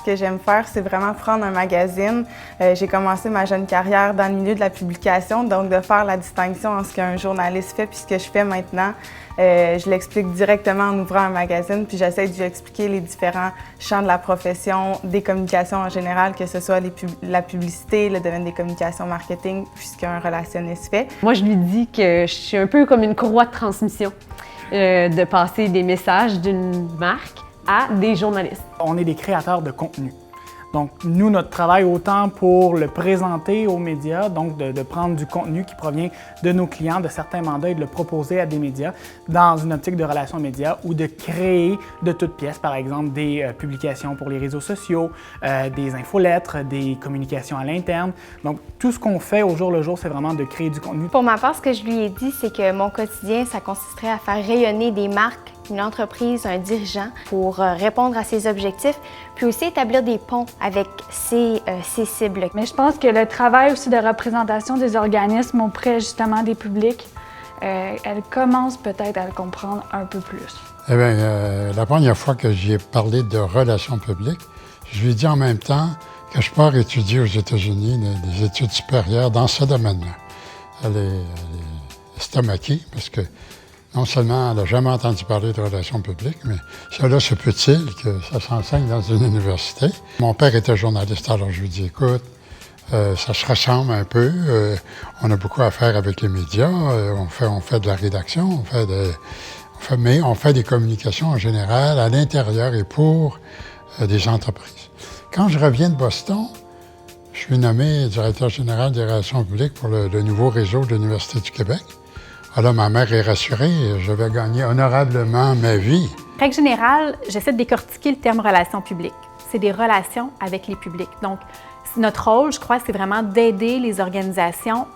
que j'aime faire, c'est vraiment prendre un magazine. J'ai commencé ma jeune carrière dans le milieu de la publication, donc de faire la distinction entre ce qu'un journaliste fait puis ce que je fais maintenant. Je l'explique directement en ouvrant un magazine, puis j'essaie de lui expliquer les différents champs de la profession, des communications en général, que ce soit la publicité, le domaine des communications marketing, puis ce qu'un relationniste fait. Moi, je lui dis que je suis un peu comme une courroie de transmission, de passer des messages d'une marque à des journalistes. On est des créateurs de contenu. Donc, nous, notre travail, autant pour le présenter aux médias, donc de prendre du contenu qui provient de nos clients, de certains mandats et de le proposer à des médias dans une optique de relations médias ou de créer de toutes pièces, par exemple, des publications pour les réseaux sociaux, des infolettres, des communications à l'interne. Donc, tout ce qu'on fait au jour le jour, c'est vraiment de créer du contenu. Pour ma part, ce que je lui ai dit, c'est que mon quotidien, ça consisterait à faire rayonner des marques, une entreprise, un dirigeant pour répondre à ses objectifs, puis aussi établir des ponts avec ses cibles. Mais je pense que le travail aussi de représentation des organismes auprès justement des publics, elle commence peut-être à le comprendre un peu plus. Eh bien, la première fois que j'y ai parlé de relations publiques, je lui ai dit en même temps que je pars étudier aux États-Unis des études supérieures dans ce domaine-là. Elle est estomaquée parce que non seulement elle n'a jamais entendu parler de relations publiques, mais cela se peut-il que ça s'enseigne dans une université. Mon père était journaliste, alors je lui dis, écoute, ça se ressemble un peu, on a beaucoup à faire avec les médias, on fait de la rédaction, mais on fait des communications en général à l'intérieur et pour des entreprises. Quand je reviens de Boston, je suis nommé directeur général des relations publiques pour le nouveau réseau de l'Université du Québec. Alors, ma mère est rassurée, je vais gagner honorablement ma vie. Règle générale, j'essaie de décortiquer le terme relations publiques. C'est des relations avec les publics. Donc, notre rôle, je crois, c'est vraiment d'aider les organisations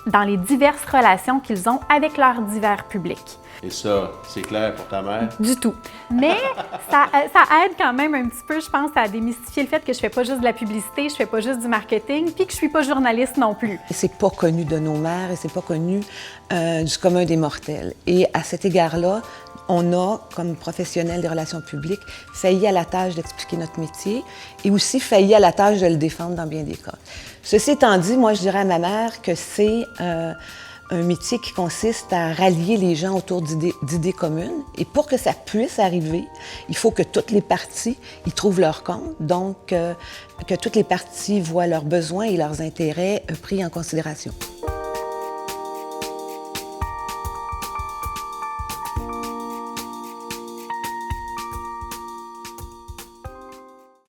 dans les diverses relations qu'ils ont avec leurs divers publics. Et ça, c'est clair pour ta mère? Du tout. Mais ça aide quand même un petit peu, je pense, à démystifier le fait que je fais pas juste de la publicité, je fais pas juste du marketing, puis que je suis pas journaliste non plus. C'est pas connu de nos mères et c'est pas connu du commun des mortels. Et à cet égard-là, on a, comme professionnels des relations publiques, failli à la tâche d'expliquer notre métier et aussi failli à la tâche de le défendre dans bien des cas. Ceci étant dit, moi, je dirais à ma mère que c'est un métier qui consiste à rallier les gens autour d'idées communes. Et pour que ça puisse arriver, il faut que toutes les parties y trouvent leur compte, donc que toutes les parties voient leurs besoins et leurs intérêts pris en considération.